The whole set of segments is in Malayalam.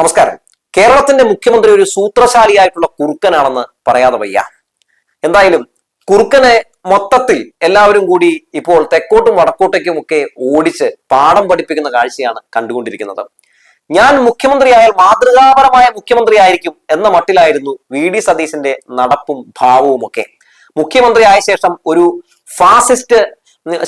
നമസ്കാരം. കേരളത്തിന്റെ മുഖ്യമന്ത്രി ഒരു സൂത്രശാലിയായിട്ടുള്ള കുറുക്കനാണെന്ന് പറയാതെ വയ്യ. എന്തായാലും കുറുക്കനെ മൊത്തത്തിൽ എല്ലാവരും കൂടി ഇപ്പോൾ തെക്കോട്ടും വടക്കോട്ടേക്കും ഒക്കെ ഓടിച്ച് പാഠം പഠിപ്പിക്കുന്ന കാഴ്ചയാണ് കണ്ടുകൊണ്ടിരിക്കുന്നത്. ഞാൻ മുഖ്യമന്ത്രിയായാൽ മാതൃകാപരമായ മുഖ്യമന്ത്രി ആയിരിക്കും എന്ന മട്ടിലായിരുന്നു വി.ഡി. സതീശന്റെ നടപ്പും ഭാവവും ഒക്കെ. മുഖ്യമന്ത്രി ആയ ശേഷം ഒരു ഫാസിസ്റ്റ്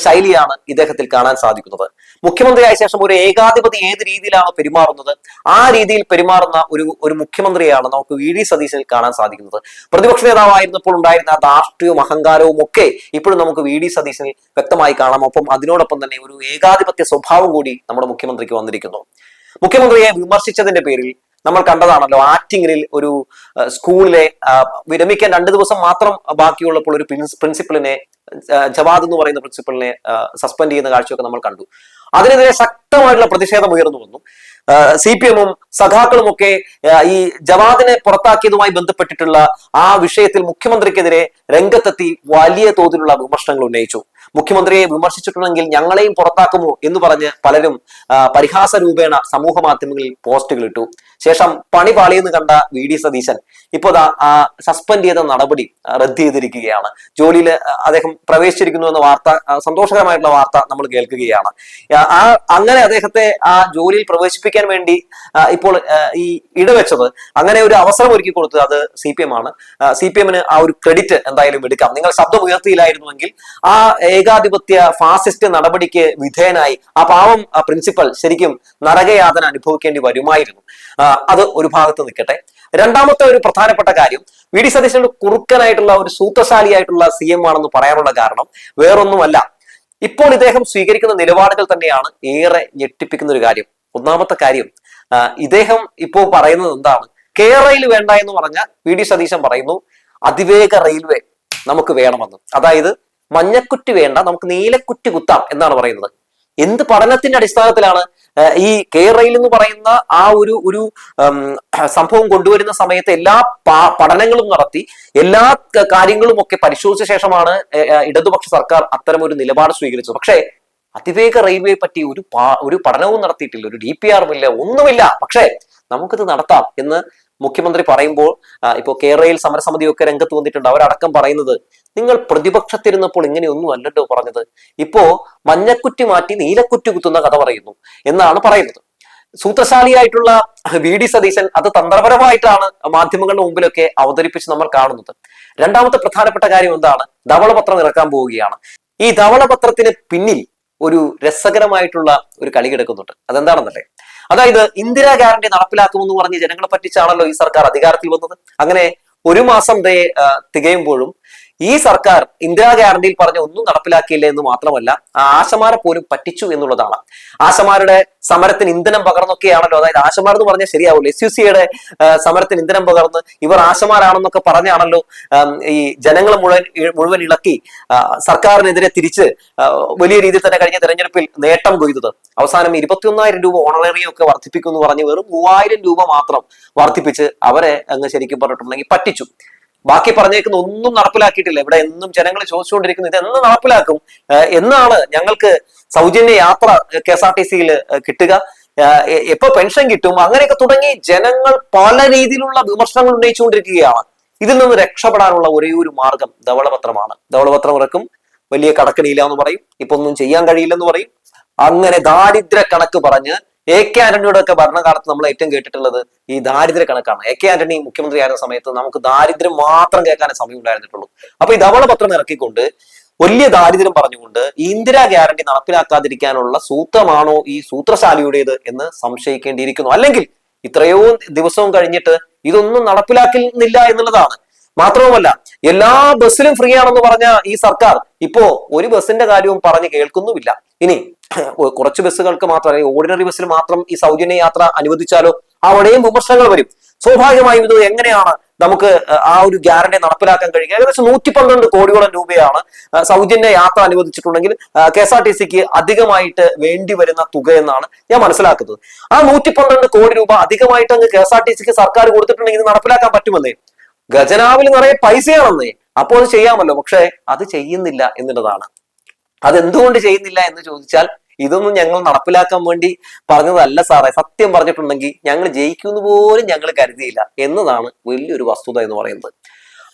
ശൈലിയാണ് ഇദ്ദേഹത്തിൽ കാണാൻ സാധിക്കുന്നത്. മുഖ്യമന്ത്രിയായ ശേഷം ഒരു ഏകാധിപതി ഏത് രീതിയിലാണ് പെരുമാറുന്നത്, ആ രീതിയിൽ പെരുമാറുന്ന ഒരു മുഖ്യമന്ത്രിയാണ് നമുക്ക് വി.ഡി. സതീശനിൽ കാണാൻ സാധിക്കുന്നത്. പ്രതിപക്ഷ നേതാവായിരുന്നപ്പോൾ ഉണ്ടായിരുന്ന ധാർഷ്ട്യവും അഹങ്കാരവും ഒക്കെ ഇപ്പോഴും നമുക്ക് വി.ഡി. സതീശനിൽ വ്യക്തമായി കാണാം. ഒപ്പം അതിനോടൊപ്പം തന്നെ ഒരു ഏകാധിപത്യ സ്വഭാവം കൂടി നമ്മുടെ മുഖ്യമന്ത്രിക്ക് വന്നിരിക്കുന്നു. മുഖ്യമന്ത്രിയെ വിമർശിച്ചതിന്റെ പേരിൽ നമ്മൾ കണ്ടതാണല്ലോ, ആറ്റിങ്ങലിൽ ഒരു സ്കൂളിലെ വിരമിക്കാൻ 2 ദിവസം മാത്രം ബാക്കിയുള്ളപ്പോൾ ഒരു പ്രിൻസിപ്പലിനെ, ജവാദ് എന്ന് പറയുന്ന പ്രിൻസിപ്പലിനെ സസ്പെൻഡ് ചെയ്യുന്ന കാഴ്ചയൊക്കെ നമ്മൾ കണ്ടു. അതിനെതിരെ ശക്തമായിട്ടുള്ള പ്രതിഷേധം ഉയർന്നു വന്നു. CPM-ഉം സഖാക്കളും ഒക്കെ ഈ ജവാദിനെ പുറത്താക്കിയതുമായി ബന്ധപ്പെട്ടിട്ടുള്ള ആ വിഷയത്തിൽ മുഖ്യമന്ത്രിക്കെതിരെ രംഗത്തെത്തി വലിയ തോതിലുള്ള വിമർശനങ്ങൾ ഉന്നയിച്ചു. മുഖ്യമന്ത്രിയെ വിമർശിച്ചിട്ടുണ്ടെങ്കിൽ ഞങ്ങളെയും പുറത്താക്കുമോ എന്ന് പറഞ്ഞ് പലരും പരിഹാസ രൂപേണ സമൂഹ മാധ്യമങ്ങളിൽ പോസ്റ്റുകൾ ഇട്ടു. ശേഷം പണി പാളിയെന്ന് കണ്ട വി.ഡി. സതീശൻ ഇപ്പോ സസ്പെൻഡ് ചെയ്ത നടപടി റദ്ദ് ചെയ്തിരിക്കുകയാണ്. ജോലിയിൽ അദ്ദേഹം പ്രവേശിച്ചിരിക്കുന്നു എന്ന വാർത്ത, സന്തോഷകരമായിട്ടുള്ള വാർത്ത നമ്മൾ കേൾക്കുകയാണ്. അങ്ങനെ അദ്ദേഹത്തെ ആ ജോലിയിൽ പ്രവേശിപ്പിക്കാൻ വേണ്ടി ഇപ്പോൾ ഈ ഇടവെച്ചത്, അങ്ങനെ ഒരു അവസരം ഒരുക്കി കൊടുത്തത് അത് CPM ആണ്. CPM-ന് ആ ഒരു ക്രെഡിറ്റ് എന്തായാലും എടുക്കാം. നിങ്ങൾ ശബ്ദം ഉയർത്തിയില്ലായിരുന്നുവെങ്കിൽ ആ ഏകാധിപത്യ ഫാസിസ്റ്റ് നടപടിക്ക് വിധേയനായി ആ പാവം പ്രിൻസിപ്പൽ ശരിക്കും നരകയാതന അനുഭവിക്കേണ്ടി വരുമായിരുന്നു. അത് ഒരു ഭാഗത്ത് നിൽക്കട്ടെ. രണ്ടാമത്തെ ഒരു പ്രധാനപ്പെട്ട കാര്യം, വി.ഡി. സതീശൻ കുറുക്കനായിട്ടുള്ള ഒരു സൂത്രശാലിയായിട്ടുള്ള CM ആണെന്ന് പറയാനുള്ള കാരണം വേറൊന്നുമല്ല, ഇപ്പോൾ ഇദ്ദേഹം സ്വീകരിക്കുന്ന നിലപാടുകൾ തന്നെയാണ് ഏറെ ഞെട്ടിപ്പിക്കുന്ന ഒരു കാര്യം. ഒന്നാമത്തെ കാര്യം, ഇദ്ദേഹം ഇപ്പോൾ പറയുന്നത് എന്താണ്? റെയിൽ വേണ്ട എന്ന് പറഞ്ഞ വി.ഡി. സതീശൻ പറയുന്നു അതിവേഗ റെയിൽവേ നമുക്ക് വേണമെന്ന്. അതായത് മഞ്ഞക്കുറ്റി വേണ്ട, നമുക്ക് നീലക്കുറ്റി കുത്താം എന്നാണ് പറയുന്നത്. എന്ത് പഠനത്തിന്റെ അടിസ്ഥാനത്തിലാണ് ഈ റെയിൽ എന്ന് പറയുന്ന ആ ഒരു സംഭവം കൊണ്ടുവരുന്ന സമയത്ത് എല്ലാ പഠനങ്ങളും നടത്തി എല്ലാ കാര്യങ്ങളും ഒക്കെ പരിശോധിച്ച ശേഷമാണ് ഇടതുപക്ഷ സർക്കാർ അത്തരം ഒരു നിലപാട് സ്വീകരിച്ചത്. പക്ഷേ അതിവേഗ റെയിൽവേയെ പറ്റി ഒരു പഠനവും നടത്തിയിട്ടില്ല, ഒരു DPR ഇല്ല, ഒന്നുമില്ല. പക്ഷേ നമുക്കിത് നടത്താം എന്ന് മുഖ്യമന്ത്രി പറയുമ്പോൾ ഇപ്പോൾ റെയിൽ സമരസമിതിയൊക്കെ രംഗത്ത് വന്നിട്ടുണ്ട്. അവരടക്കം പറയുന്നത്, നിങ്ങൾ പ്രതിപക്ഷത്തിരുന്നപ്പോൾ ഇങ്ങനെയൊന്നും അല്ലല്ലോ പറഞ്ഞത്, ഇപ്പോ മഞ്ഞക്കുറ്റി മാറ്റി നീലക്കുറ്റി കുത്തുന്ന കഥ പറയുന്നു എന്നാണ് പറയുന്നത്. സൂത്രശാലിയായിട്ടുള്ള വി.ഡി. സതീശൻ അത് തന്ത്രപരമായിട്ടാണ് മാധ്യമങ്ങളുടെ മുമ്പിലൊക്കെ അവതരിപ്പിച്ച് നമ്മൾ കാണുന്നത്. രണ്ടാമത്തെ പ്രധാനപ്പെട്ട കാര്യം എന്താണ്? ധവളപത്രം ഇറക്കാൻ പോവുകയാണ്. ഈ ധവളപത്രത്തിന് പിന്നിൽ ഒരു രസകരമായിട്ടുള്ള ഒരു കളി കിടക്കുന്നുണ്ട്. അതെന്താണെന്നല്ലേ? അതായത് ഇന്ദിരാ ഗ്യാരണ്ടി നടപ്പിലാക്കുമെന്ന് പറഞ്ഞ് ജനങ്ങളെ പറ്റിച്ചാണല്ലോ ഈ സർക്കാർ അധികാരത്തിൽ വന്നത്. അങ്ങനെ 1 മാസം തികയുമ്പോഴും ഈ സർക്കാർ ഇന്ദിരാ ഗ്യാരണ്ടിയിൽ പറഞ്ഞ ഒന്നും നടപ്പിലാക്കിയില്ല എന്ന് മാത്രമല്ല, ആശമാരെ പോലും പറ്റിച്ചു എന്നുള്ളതാണ്. ആശമാരുടെ സമരത്തിന് ഇന്ധനം പകർന്നൊക്കെയാണല്ലോ, അതായത് ആശമാർ എന്ന് പറഞ്ഞാൽ ശരിയാവില്ല, SUC-യുടെ സമരത്തിന് ഇന്ധനം പകർന്ന് ഇവർ ആശമാരാണെന്നൊക്കെ പറഞ്ഞാണല്ലോ ഈ ജനങ്ങൾ മുഴുവൻ ഇളക്കി സർക്കാരിനെതിരെ തിരിച്ച് വലിയ രീതിയിൽ തന്നെ കഴിഞ്ഞ തെരഞ്ഞെടുപ്പിൽ നേട്ടം കൊയ്തത്. അവസാനം 21,000 രൂപ ഓണറേറിയം ഒക്കെ വർദ്ധിപ്പിക്കുമെന്ന് പറഞ്ഞ് വെറും 3,000 രൂപ മാത്രം വർദ്ധിപ്പിച്ച് അവരെ അങ്ങ് ശരിക്കും പറഞ്ഞിട്ടുണ്ടെങ്കിൽ പറ്റിച്ചു. ബാക്കി പറഞ്ഞേക്കുന്ന ഒന്നും നടപ്പിലാക്കിയിട്ടില്ല. ഇവിടെ എന്നും ജനങ്ങൾ ചോദിച്ചുകൊണ്ടിരിക്കുന്നത് ഇത് എന്ന് നടപ്പിലാക്കും, എന്നാണ് ഞങ്ങൾക്ക് സൗജന്യ യാത്ര KSRTC-യിൽ കിട്ടുക, എപ്പോ പെൻഷൻ കിട്ടും, അങ്ങനെയൊക്കെ തുടങ്ങി ജനങ്ങൾ പല രീതിയിലുള്ള വിമർശനങ്ങൾ ഉന്നയിച്ചുകൊണ്ടിരിക്കുകയാണ്. ഇതിൽ നിന്ന് രക്ഷപ്പെടാനുള്ള ഒരേ ഒരു മാർഗം ധവളപത്രമാണ്. ധവളപത്രം ഇറക്കും, വലിയ കടക്കണിയില്ല എന്ന് പറയും, ഇപ്പൊ ഒന്നും ചെയ്യാൻ കഴിയില്ലെന്ന് പറയും. അങ്ങനെ ദാരിദ്ര്യ കണക്ക് പറഞ്ഞ് A.K. ആന്റണിയുടെ ഒക്കെ ഭരണകാലത്ത് നമ്മൾ ഏറ്റവും കേട്ടിട്ടുള്ളത് ഈ ദാരിദ്ര്യ കണക്കാണ്. A.K. ആന്റണി മുഖ്യമന്ത്രി ആയിരുന്ന സമയത്ത് നമുക്ക് ദാരിദ്ര്യം മാത്രം കേൾക്കാനേ സമയം ഉണ്ടായിരുന്നിട്ടുള്ളൂ. അപ്പൊ ഈ ധവളപത്രം ഇറക്കിക്കൊണ്ട് വലിയ ദാരിദ്ര്യം പറഞ്ഞുകൊണ്ട് ഇന്ദിരാ ഗ്യാരണ്ടി നടപ്പിലാക്കാതിരിക്കാനുള്ള സൂത്രമാണോ ഈ സൂത്രശാലിയുടേത് എന്ന് സംശയിക്കേണ്ടിയിരിക്കുന്നു. അല്ലെങ്കിൽ ഇത്രയോ ദിവസവും കഴിഞ്ഞിട്ട് ഇതൊന്നും നടപ്പിലാക്കുന്നില്ല എന്നുള്ളതാണ്. മാത്രവുമല്ല, എല്ലാ ബസ്സിലും ഫ്രീ ആണെന്ന് പറഞ്ഞ ഈ സർക്കാർ ഇപ്പോ ഒരു ബസ്സിന്റെ കാര്യവും പറഞ്ഞ് കേൾക്കുന്നുമില്ല. ഇനി കുറച്ച് ബസ്സുകൾക്ക് മാത്രം, അല്ലെങ്കിൽ ഓർഡിനറി ബസ്സിൽ മാത്രം ഈ സൗജന്യ യാത്ര അനുവദിച്ചാലോ അവിടെയും വിമർശനങ്ങൾ വരും. സ്വാഭാവികമായും ഇത് എങ്ങനെയാണ് നമുക്ക് ആ ഒരു ഗ്യാരണ്ടി നടപ്പിലാക്കാൻ കഴിയുക? ഏകദേശം 112 കോടിയോളം രൂപയാണ് സൗജന്യ യാത്ര അനുവദിച്ചിട്ടുണ്ടെങ്കിൽ KSRTC-ക്ക് അധികമായിട്ട് വേണ്ടി വരുന്ന തുക എന്നാണ് ഞാൻ മനസ്സിലാക്കുന്നത്. ആ 112 കോടി രൂപ അധികമായിട്ട് അങ്ങ് KSRTC-ക്ക് സർക്കാർ കൊടുത്തിട്ടുണ്ടെങ്കിൽ ഇത് നടപ്പിലാക്കാൻ പറ്റുമെന്നേ. ഖജനാവിൽ നിറയെ പൈസയാണെന്നേ, അപ്പോൾ അത് ചെയ്യാമല്ലോ. പക്ഷെ അത് ചെയ്യുന്നില്ല എന്നുള്ളതാണ്. അതെന്തുകൊണ്ട് ചെയ്യുന്നില്ല എന്ന് ചോദിച്ചാൽ ഇതൊന്നും ഞങ്ങൾ നടപ്പിലാക്കാൻ വേണ്ടി പറഞ്ഞതല്ല സാറേ, സത്യം പറഞ്ഞിട്ടുണ്ടെങ്കിൽ ഞങ്ങൾ ജയിക്കുമെന്ന് പോലും ഞങ്ങൾ കരുതിയില്ല എന്നതാണ് വലിയൊരു വസ്തുത എന്ന് പറയുന്നത്.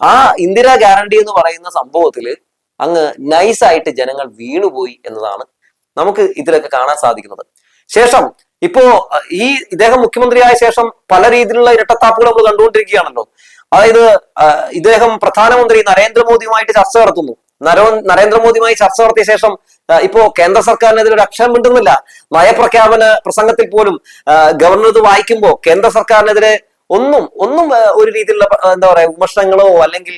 ആ ഇന്ദിരാ ഗ്യാരണ്ടി എന്ന് പറയുന്ന സംഭവത്തിൽ അങ്ങ് നൈസായിട്ട് ജനങ്ങൾ വീണുപോയി എന്നതാണ് നമുക്ക് ഇതിലൊക്കെ കാണാൻ സാധിക്കുന്നത്. ശേഷം ഇപ്പോ ഈ ഇദ്ദേഹം മുഖ്യമന്ത്രിയായ ശേഷം പല രീതിയിലുള്ള ഇരട്ടത്താപ്പുകൾ നമ്മൾ കണ്ടുകൊണ്ടിരിക്കുകയാണല്ലോ. അതായത് ഇദ്ദേഹം പ്രധാനമന്ത്രി നരേന്ദ്രമോദിയുമായിട്ട് ചർച്ച നടത്തുന്നു. നരേന്ദ്രമോദിയുമായി ചർച്ച നടത്തിയ ശേഷം ഇപ്പോ കേന്ദ്ര സർക്കാരിനെതിരെ ഒരു അക്ഷരം മിണ്ടുന്നില്ല. നയപ്രഖ്യാപന പ്രസംഗത്തിൽ പോലും ഗവർണർ ഇത് വായിക്കുമ്പോൾ കേന്ദ്ര സർക്കാരിനെതിരെ ഒന്നും ഒരു രീതിയിലുള്ള എന്താ പറയാ വിമർശനങ്ങളോ അല്ലെങ്കിൽ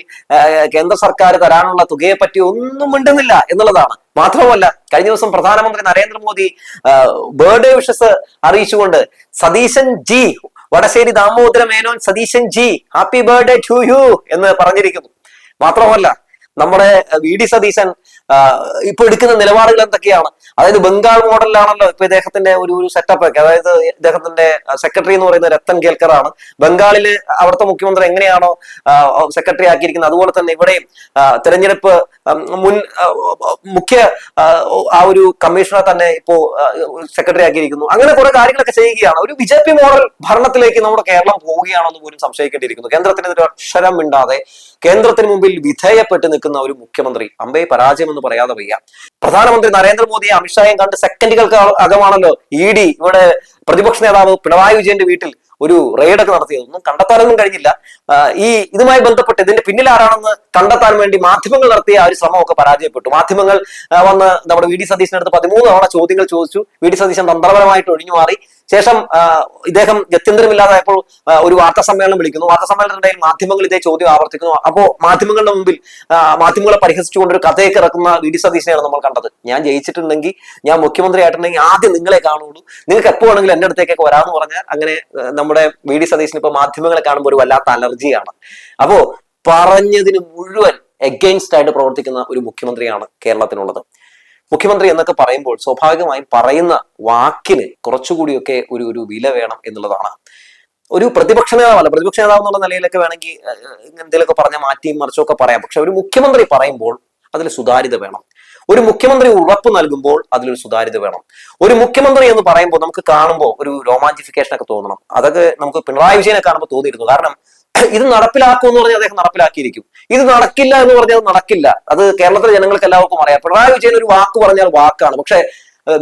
കേന്ദ്ര സർക്കാർ തരാനുള്ള തുകയെ പറ്റി ഒന്നും മിണ്ടുന്നില്ല എന്നുള്ളതാണ്. മാത്രമല്ല കഴിഞ്ഞ ദിവസം പ്രധാനമന്ത്രി നരേന്ദ്രമോദി ബർത്ത്ഡേ വിഷസ് അറിയിച്ചുകൊണ്ട് Satheesan G, Vadasseri Damodara Menon Satheesan G, happy birthday to you എന്ന് പറഞ്ഞിരിക്കുന്നു. മാത്രമല്ല നമ്മുടെ വി ഡി സതീശൻ ഇപ്പൊ എടുക്കുന്ന നിലപാടുകൾ എന്തൊക്കെയാണ്? അതായത് ബംഗാൾ മോഡലിലാണല്ലോ ഇപ്പൊ ഇദ്ദേഹത്തിന്റെ ഒരു സെറ്റപ്പ് ഒക്കെ. അതായത് ഇദ്ദേഹത്തിന്റെ സെക്രട്ടറി എന്ന് പറയുന്നത് രത്തൻ കേൽക്കർ ആണ്. ബംഗാളില് അവിടുത്തെ മുഖ്യമന്ത്രി എങ്ങനെയാണോ സെക്രട്ടറി ആക്കിയിരിക്കുന്നത് അതുപോലെ തന്നെ ഇവിടെയും തെരഞ്ഞെടുപ്പ് മുൻ മുഖ്യ ആ ഒരു കമ്മീഷണർ തന്നെ ഇപ്പോ സെക്രട്ടറി ആക്കിയിരിക്കുന്നു. അങ്ങനെ കുറെ കാര്യങ്ങളൊക്കെ ചെയ്യുകയാണ്. ഒരു BJP മോഡൽ ഭരണത്തിലേക്ക് നമ്മുടെ കേരളം പോവുകയാണോ എന്ന് പോലും സംശയിക്കേണ്ടിയിരിക്കുന്നു. കേന്ദ്രത്തിനെതിരെ അക്ഷരം മിണ്ടാതെ കേന്ദ്രത്തിന് മുമ്പിൽ വിധേയപ്പെട്ട് നിൽക്കുന്ന ഒരു മുഖ്യമന്ത്രി അമ്പേ പരാജയം എന്ന് പറയാതെ വയ്യ. പ്രധാനമന്ത്രി നരേന്ദ്രമോദിയെ അമിത്ഷായും കണ്ട് സെക്കൻഡുകൾക്ക് അകമാണല്ലോ ED ഇവിടെ പ്രതിപക്ഷ നേതാവ് പിണറായി വിജയന്റെ വീട്ടിൽ ഒരു റെയ്ഡൊക്കെ നടത്തിയത്. ഒന്നും കണ്ടെത്താനൊന്നും കഴിഞ്ഞില്ല. ഇതുമായി ബന്ധപ്പെട്ട് ഇതിന്റെ പിന്നിൽ ആരാണെന്ന് കണ്ടെത്താൻ വേണ്ടി മാധ്യമങ്ങൾ നടത്തിയ ആ ഒരു ശ്രമമൊക്കെ പരാജയപ്പെട്ടു. മാധ്യമങ്ങൾ വന്ന് നമ്മുടെ വി ഡി സതീശനടുത്ത് 13 തവണ ചോദ്യങ്ങൾ ചോദിച്ചു. വി ഡി സതീശൻ തന്ത്രപരമായിട്ട് ഒഴിഞ്ഞു മാറി. ശേഷം ഇദ്ദേഹം ഗത്യന്തരമില്ലാതായപ്പോൾ ഒരു വാർത്താ സമ്മേളനം വിളിക്കുന്നു. വാർത്താ സമ്മേളനത്തിനിടയിൽ മാധ്യമങ്ങൾ ഇതേ ചോദ്യം ആവർത്തിക്കുന്നു. അപ്പോ മാധ്യമങ്ങളുടെ മുമ്പിൽ മാധ്യമങ്ങളെ പരിഹസിച്ചുകൊണ്ട് ഒരു കഥയൊക്കെ ഇറക്കുന്ന വി ഡി സതീശനെയാണ് നമ്മൾ കണ്ടത്. ഞാൻ ജയിച്ചിട്ടുണ്ടെങ്കിൽ, ഞാൻ മുഖ്യമന്ത്രി ആയിട്ടുണ്ടെങ്കിൽ ആദ്യം നിങ്ങളെ കാണുള്ളൂ, നിങ്ങൾക്ക് എപ്പോ വേണമെങ്കിലും എന്റെ അടുത്തേക്കൊക്കെ വരാമെന്ന് പറഞ്ഞാൽ അങ്ങനെ നമ്മുടെ വി ഡി സതീശന് ഇപ്പൊ മാധ്യമങ്ങളെ കാണുമ്പോൾ ഒരു വല്ലാത്ത അലർജിയാണ്. അപ്പോ പറഞ്ഞതിന് മുഴുവൻ എഗെയിൻസ്റ്റ് ആയിട്ട് പ്രവർത്തിക്കുന്ന ഒരു മുഖ്യമന്ത്രിയാണ് കേരളത്തിനുള്ളത്. മുഖ്യമന്ത്രി എന്നൊക്കെ പറയുമ്പോൾ സ്വാഭാവികമായും പറയുന്ന വാക്കിന് കുറച്ചുകൂടിയൊക്കെ ഒരു വില വേണം എന്നുള്ളതാണ്. ഒരു പ്രതിപക്ഷ നേതാവല്ല, പ്രതിപക്ഷ നേതാവ് എന്നുള്ള നിലയിലൊക്കെ വേണമെങ്കിൽ എന്തെങ്കിലുമൊക്കെ പറഞ്ഞ മാറ്റിയും മറിച്ചൊക്കെ പറയാം. പക്ഷെ ഒരു മുഖ്യമന്ത്രി പറയുമ്പോൾ അതിൽ സുതാര്യത വേണം. ഒരു മുഖ്യമന്ത്രി ഉറപ്പ് നൽകുമ്പോൾ അതിലൊരു സുതാര്യത വേണം. ഒരു മുഖ്യമന്ത്രി എന്ന് പറയുമ്പോൾ നമുക്ക് കാണുമ്പോൾ ഒരു രോമാഞ്ചിഫിക്കേഷൻ ഒക്കെ തോന്നണം. അതൊക്കെ നമുക്ക് പിണറായി വിജയനെ കാണുമ്പോൾ തോന്നിയിരുന്നു. കാരണം ഇത് നടപ്പിലാക്കും എന്ന് പറഞ്ഞാൽ അദ്ദേഹം നടപ്പിലാക്കിയിരിക്കും. ഇത് നടക്കില്ല എന്ന് പറഞ്ഞാൽ അത് നടക്കില്ല. അത് കേരളത്തിലെ ജനങ്ങൾക്ക് എല്ലാവർക്കും അറിയാം. പിണറായി വിജയൻ ഒരു വാക്ക് പറഞ്ഞാൽ വാക്കാണ്. പക്ഷെ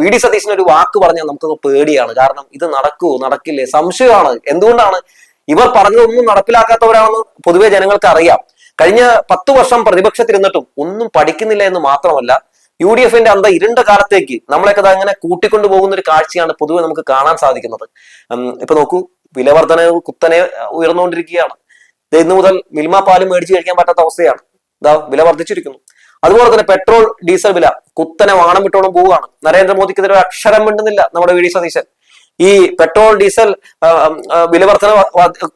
വി ഡി സതീശൻ ഒരു വാക്ക് പറഞ്ഞാൽ നമുക്കൊക്കെ പേടിയാണ്. കാരണം ഇത് നടക്കുവോ നടക്കില്ലേ സംശയമാണ്. എന്തുകൊണ്ടാണ്? ഇവർ പറഞ്ഞതൊന്നും നടപ്പിലാക്കാത്തവരാണെന്ന് പൊതുവെ ജനങ്ങൾക്ക് അറിയാം. കഴിഞ്ഞ 10 വർഷം പ്രതിപക്ഷത്തിരുന്നിട്ടും ഒന്നും പഠിക്കുന്നില്ല എന്ന് മാത്രമല്ല, UDF ഇരുണ്ട കാലത്തേക്ക് നമ്മളൊക്കെ അങ്ങനെ കൂട്ടിക്കൊണ്ടു പോകുന്ന ഒരു കാഴ്ചയാണ് പൊതുവെ നമുക്ക് കാണാൻ സാധിക്കുന്നത്. ഇപ്പൊ നോക്കൂ, വിലവർധന കുത്തനെ ഉയർന്നുകൊണ്ടിരിക്കുകയാണ്. ഇന്ന് മുതൽ മിൽമ പാലും മേടിച്ച് കഴിക്കാൻ പറ്റാത്ത അവസ്ഥയാണ്. വില വർദ്ധിച്ചിരിക്കുന്നു. അതുപോലെ തന്നെ പെട്രോൾ ഡീസൽ വില കുത്തനെ വാണം വിട്ടോളം പോവുകയാണ്. നരേന്ദ്രമോദിക്കെതിരെ അക്ഷരം മിണ്ടുന്നില്ല നമ്മുടെ വി ഡി സതീശൻ. ഈ പെട്രോൾ ഡീസൽ വിലവർധന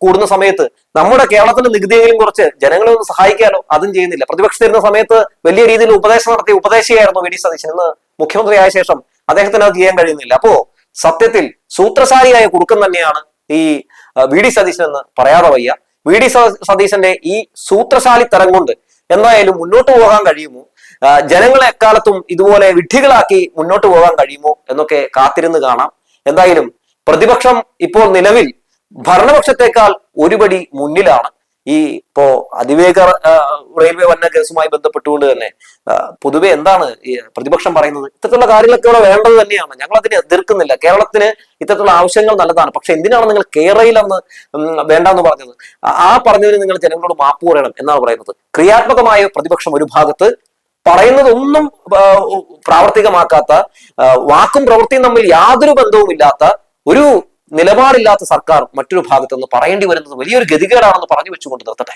കൂടുന്ന സമയത്ത് നമ്മുടെ കേരളത്തിന്റെ നികുതിയെങ്കിലും കുറച്ച് ജനങ്ങളെ ഒന്ന് സഹായിക്കാനോ അതും ചെയ്യുന്നില്ല. പ്രതിപക്ഷത്തിരുന്ന സമയത്ത് വലിയ രീതിയിൽ ഉപദേശം നടത്തിയ ഉപദേശിയായിരുന്നു വി ഡി സതീശൻ. ഇന്ന് മുഖ്യമന്ത്രിയായ ശേഷം അദ്ദേഹത്തിന് അത് ചെയ്യാൻ കഴിയുന്നില്ല. അപ്പോ സത്യത്തിൽ സൂത്രശാലിയായ കുറുക്കൻ തന്നെയാണ് ഈ വി ഡി സതീശൻ എന്ന് പറയാതെ വയ്യ. വി ഡി സതീശന്റെ ഈ സൂത്രശാലി തരം കൊണ്ട് എന്തായാലും മുന്നോട്ട് പോകാൻ കഴിയുമോ, ജനങ്ങളെ എക്കാലത്തും ഇതുപോലെ വിഡ്ഢികളാക്കി മുന്നോട്ട് പോകാൻ കഴിയുമോ എന്നൊക്കെ കാത്തിരുന്ന് കാണാം. എന്തായാലും പ്രതിപക്ഷം ഇപ്പോൾ നിലവിൽ ഭരണപക്ഷത്തെക്കാൾ ഒരുപടി മുന്നിലാണ്. ഈ ഇപ്പോ അതിവേഗ റെയിൽവേ വന്ന കേസുമായി ബന്ധപ്പെട്ടുകൊണ്ട് തന്നെ പൊതുവെ എന്താണ് ഈ പ്രതിപക്ഷം പറയുന്നത്? ഇത്തരത്തിലുള്ള കാര്യങ്ങളൊക്കെ ഇവിടെ വേണ്ടത് തന്നെയാണ്. ഞങ്ങൾ അതിനെ എതിർക്കുന്നില്ല. കേരളത്തിന് ഇത്തരത്തിലുള്ള ആവശ്യങ്ങൾ നല്ലതാണ്. പക്ഷെ എന്തിനാണ് നിങ്ങൾ കേരളയിലെന്ന് വേണ്ടെന്ന് പറഞ്ഞത്? ആ പറഞ്ഞതിന് നിങ്ങൾ ജനങ്ങളോട് മാപ്പ് പറയണം എന്നാണ് പറയുന്നത്. ക്രിയാത്മകമായ പ്രതിപക്ഷം ഒരു ഭാഗത്ത്, പറയുന്നതൊന്നും പ്രാവർത്തികമാക്കാത്ത, വാക്കും പ്രവൃത്തിയും തമ്മിൽ യാതൊരു ബന്ധവുമില്ലാത്ത ഒരു നിലപാടില്ലാത്ത സർക്കാർ മറ്റൊരു ഭാഗത്തുനിന്ന് പറയേണ്ടി വരുന്നത് വലിയൊരു ഗതികേടാണെന്ന് പറഞ്ഞു വെച്ചുകൊണ്ട് നിർത്തട്ടെ.